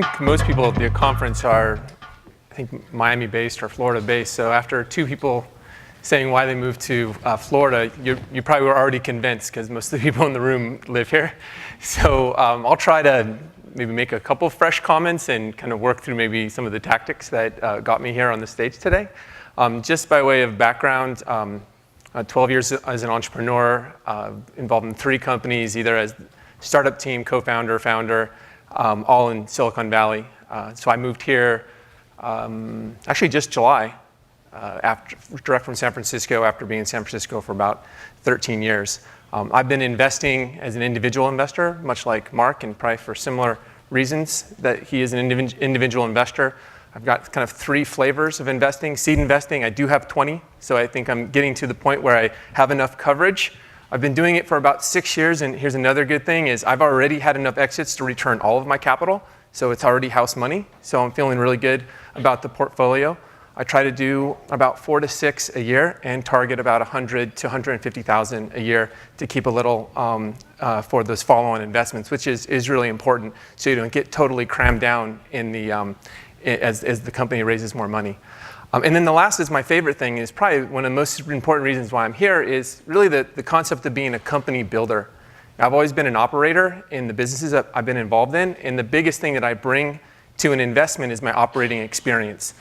think most people at the conference are, I think, Miami-based or Florida-based. So after two people saying why they moved to Florida, you probably were already convinced because most of the people in the room live here. So I'll try to maybe make a couple fresh comments and kind of work through maybe some of the tactics that got me here on the stage today. Just by way of background, 12 years as an entrepreneur, involved in 3 companies, either as startup team, co-founder, founder, all in Silicon Valley. So I moved here actually just July, direct from San Francisco after being in San Francisco for about 13 years. I've been investing as an individual investor, much like Mark, and probably for similar reasons that he is an individual investor. I've got kind of 3 flavors of investing. Seed investing, I do have 20, so I think I'm getting to the point where I have enough coverage. I've been doing it for about 6 years, and here's another good thing is I've already had enough exits to return all of my capital, so it's already house money. So I'm feeling really good about the portfolio. I try to do about 4 to 6 a year and target about 100 to 150,000 a year to keep a little for those follow-on investments, which is really important so you don't get totally crammed down in the as the company raises more money. And then the last is my favorite thing, is probably one of the most important reasons why I'm here, is really the concept of being a company builder. I've always been an operator in the businesses that I've been involved in, and the biggest thing that I bring to an investment is my operating experience.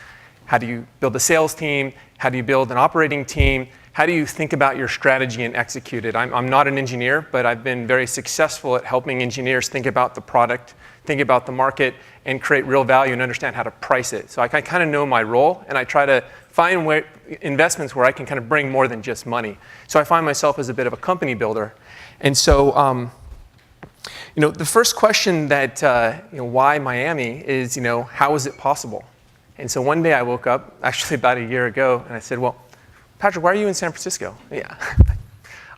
How do you build a sales team? How do you build an operating team? How do you think about your strategy and execute it? I'm not an engineer, but I've been very successful at helping engineers think about the product, think about the market, and create real value and understand how to price it. So I kind of know my role, and I try to find investments where I can kind of bring more than just money. So I find myself as a bit of a company builder. And so, the first question that, why Miami is, how is it possible? And so one day I woke up, actually about a year ago, and I said, well, Patrick, why are you in San Francisco? Yeah,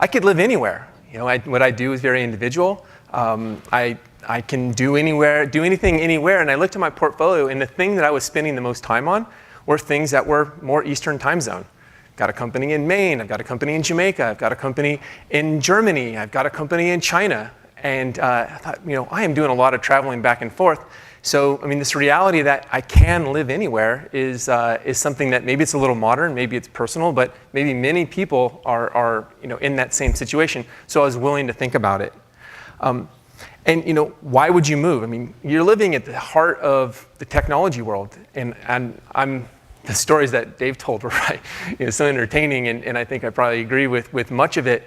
I could live anywhere. What I do is very individual. I can do anything anywhere. And I looked at my portfolio, and the thing that I was spending the most time on were things that were more Eastern time zone. I've got a company in Maine. I've got a company in Jamaica. I've got a company in Germany. I've got a company in China. And I thought, I am doing a lot of traveling back and forth. So, this reality that I can live anywhere is something that maybe it's a little modern, maybe it's personal, but maybe many people are in that same situation. So I was willing to think about it. And why would you move? You're living at the heart of the technology world, and the stories that Dave told were so entertaining, and I think I probably agree with much of it.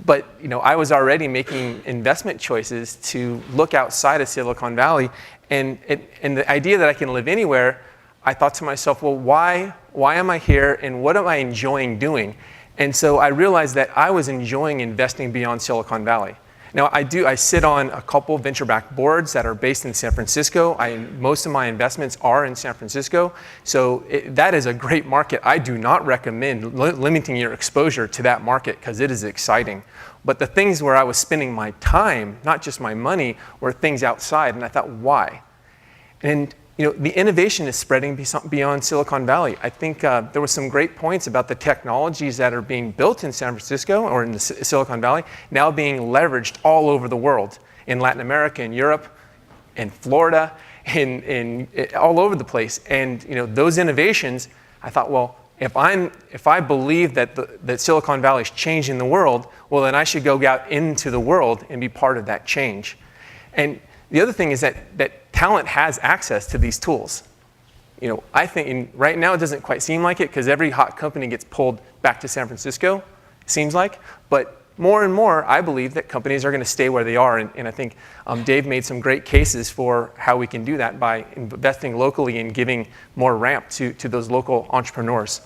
But I was already making investment choices to look outside of Silicon Valley, and the idea that I can live anywhere, I thought to myself, well, why am I here, and what am I enjoying doing? And so I realized that I was enjoying investing beyond Silicon Valley. Now, I sit on a couple venture-backed boards that are based in San Francisco. Most of my investments are in San Francisco. So that is a great market. I do not recommend limiting your exposure to that market because it is exciting. But the things where I was spending my time, not just my money, were things outside. And I thought, why? And the innovation is spreading beyond Silicon Valley. I think there were some great points about the technologies that are being built in San Francisco or in the Silicon Valley now being leveraged all over the world, in Latin America, in Europe, in Florida, in all over the place. And those innovations, I thought, well, if I believe that Silicon Valley is changing the world, well, then I should go out into the world and be part of that change. And the other thing is that talent has access to these tools. I think right now it doesn't quite seem like it because every hot company gets pulled back to San Francisco, it seems like. But more and more, I believe that companies are going to stay where they are. And I think Dave made some great cases for how we can do that by investing locally and giving more ramp to those local entrepreneurs.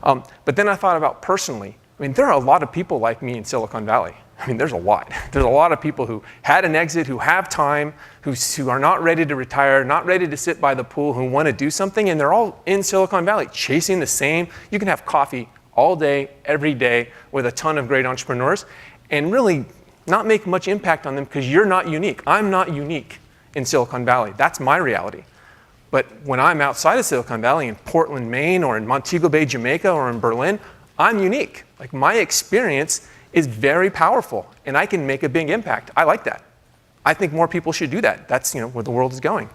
But then I thought about personally. There are a lot of people like me in Silicon Valley. There's a lot. There's a lot of people who had an exit, who have time, who are not ready to retire, not ready to sit by the pool, who want to do something, and they're all in Silicon Valley chasing the same. You can have coffee all day, every day, with a ton of great entrepreneurs, and really not make much impact on them because you're not unique. I'm not unique in Silicon Valley. That's my reality. But when I'm outside of Silicon Valley, in Portland, Maine, or in Montego Bay, Jamaica, or in Berlin, I'm unique. My experience is very powerful, and I can make a big impact. I like that. I think more people should do that. That's where the world is going.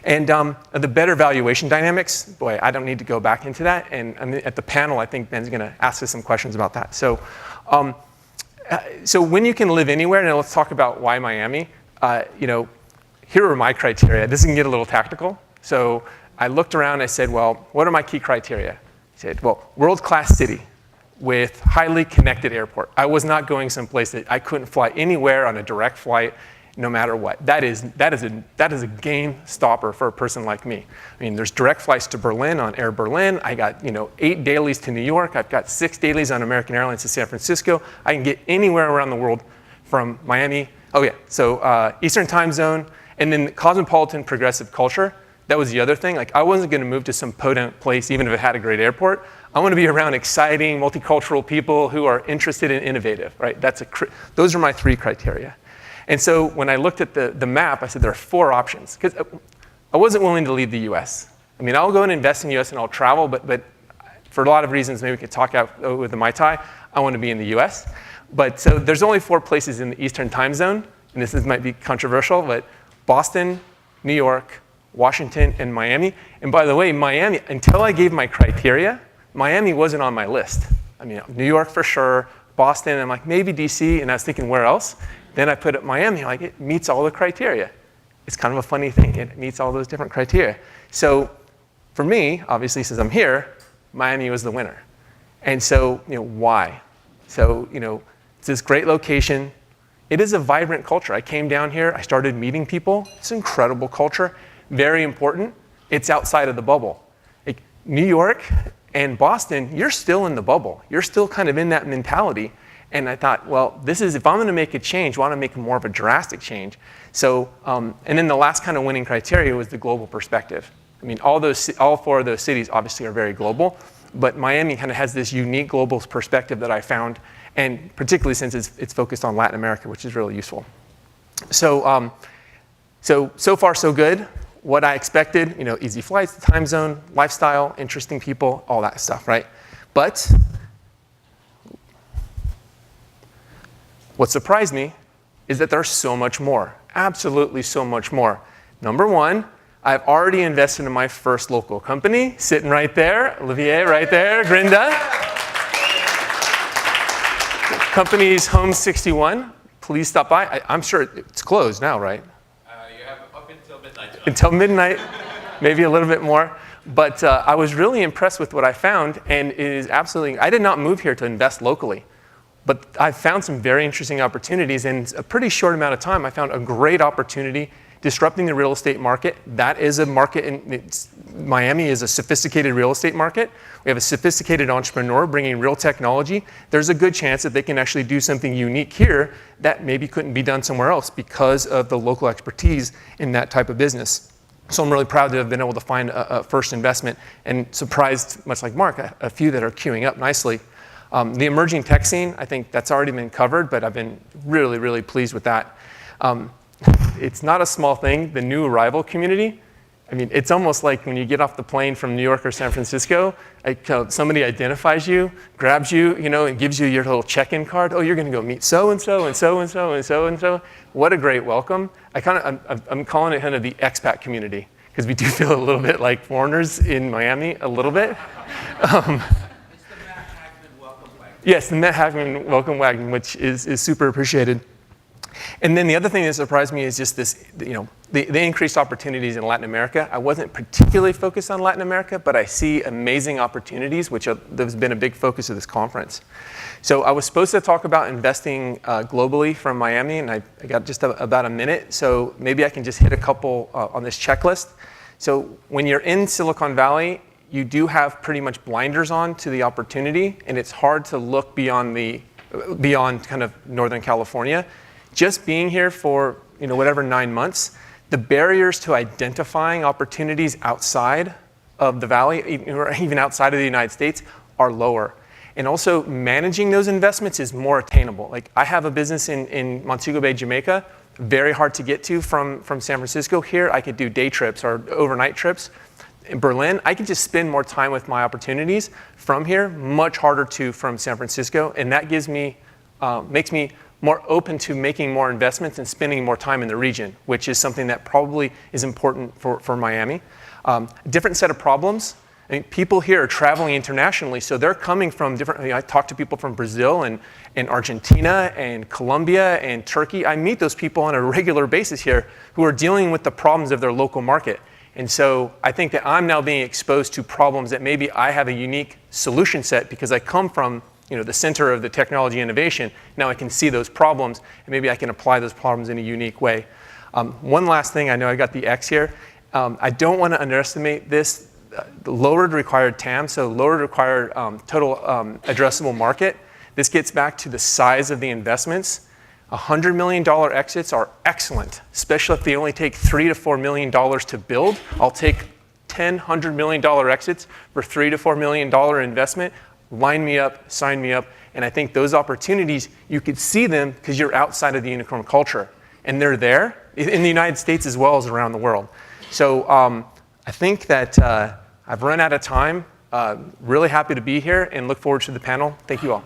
And the better valuation dynamics, boy, I don't need to go back into that. And at the panel, I think Ben's going to ask us some questions about that. So when you can live anywhere, now let's talk about why Miami. Here are my criteria. This can get a little tactical. So I looked around, I said, well, what are my key criteria? I said, well, world-class city with highly connected airport. I was not going someplace that I couldn't fly anywhere on a direct flight, no matter what. That is a game stopper for a person like me. I mean, there's direct flights to Berlin on Air Berlin. I got 8 dailies to New York. I've got 6 dailies on American Airlines to San Francisco. I can get anywhere around the world from Miami. Oh yeah, so Eastern time zone, and then cosmopolitan progressive culture. That was the other thing. Like, I wasn't going to move to some podunk place, even if it had a great airport. I want to be around exciting, multicultural people who are interested and innovative, right? Those are my 3 criteria. And so when I looked at the map, I said there are 4 options, because I wasn't willing to leave the US. I mean, I'll go and invest in the US and I'll travel, but for a lot of reasons, maybe we could talk out with the Mai Tai, I want to be in the US. But so there's only 4 places in the Eastern time zone, and this might be controversial, but Boston, New York, Washington, and Miami. And by the way, Miami, until I gave my criteria, Miami wasn't on my list. I mean, New York for sure, Boston, I'm like, maybe DC, and I was thinking, where else? Then I put up Miami, like, it meets all the criteria. It's kind of a funny thing, it meets all those different criteria. So for me, obviously, since I'm here, Miami was the winner. And so, why? So, it's this great location. It is a vibrant culture. I came down here, I started meeting people. It's an incredible culture, very important. It's outside of the bubble. Like, New York and Boston, you're still in the bubble. You're still kind of in that mentality. And I thought, well, if I'm going to make a change, I want to make more of a drastic change. So, and then the last kind of winning criteria was the global perspective. I mean, all 4 of those cities obviously are very global, but Miami kind of has this unique global perspective that I found, and particularly since it's focused on Latin America, which is really useful. So, so far so good. What I expected, easy flights, time zone, lifestyle, interesting people, all that stuff, right? But what surprised me is that there's so much more, absolutely so much more. Number 1, I've already invested in my first local company, sitting right there, Olivier right there, Grinda. Company's Home 61. Please stop by. I'm sure it's closed now, right? You have up until midnight. Until midnight, maybe a little bit more. But I was really impressed with what I found, and it is absolutely, I did not move here to invest locally. But I found some very interesting opportunities. In a pretty short amount of time, I found a great opportunity disrupting the real estate market. That is a market, Miami is a sophisticated real estate market. We have a sophisticated entrepreneur bringing real technology. There's a good chance that they can actually do something unique here that maybe couldn't be done somewhere else because of the local expertise in that type of business. So I'm really proud to have been able to find a first investment, and surprised, much like Mark, a few that are queuing up nicely. The emerging tech scene, I think that's already been covered, but I've been really, really pleased with that. It's not a small thing, the new arrival community. I mean, it's almost like when you get off the plane from New York or San Francisco, somebody identifies you, grabs you, and gives you your little check-in card. Oh, you're going to go meet so-and-so and so-and-so and so-and-so. What a great welcome. I'm calling it kind of the expat community, because we do feel a little bit like foreigners in Miami, a little bit. Yes, the Matt Hackman welcome wagon, which is super appreciated. And then the other thing that surprised me is just this, the increased opportunities in Latin America. I wasn't particularly focused on Latin America, but I see amazing opportunities, which has been a big focus of this conference. So I was supposed to talk about investing globally from Miami, and I got just about a minute, so maybe I can just hit a couple on this checklist. So when you're in Silicon Valley, you do have pretty much blinders on to the opportunity, and it's hard to look beyond kind of Northern California. Just being here for whatever 9 months, the barriers to identifying opportunities outside of the valley, or even outside of the United States, are lower. And also managing those investments is more attainable. Like, I have a business in Montego Bay, Jamaica, very hard to get to from San Francisco. Here, I could do day trips or overnight trips. In Berlin, I can just spend more time with my opportunities from here, much harder to from San Francisco, and that gives me, makes me more open to making more investments and spending more time in the region, which is something that probably is important for Miami. Different set of problems. I mean, people here are traveling internationally, so they're coming from different. I talk to people from Brazil and Argentina and Colombia and Turkey. I meet those people on a regular basis here who are dealing with the problems of their local market. And so I think that I'm now being exposed to problems that maybe I have a unique solution set because I come from the center of the technology innovation. Now I can see those problems, and maybe I can apply those problems in a unique way. One last thing, I know I got the X here. I don't want to underestimate this. The lowered required TAM, so lowered required total addressable market. This gets back to the size of the investments. $100 million exits are excellent, especially if they only take $3 to $4 million to build. I'll take $100 million exits for $3 to $4 million investment. Line me up, sign me up. And I think those opportunities, you could see them because you're outside of the unicorn culture. And they're there in the United States as well as around the world. So I think that I've run out of time. Really happy to be here and look forward to the panel. Thank you all.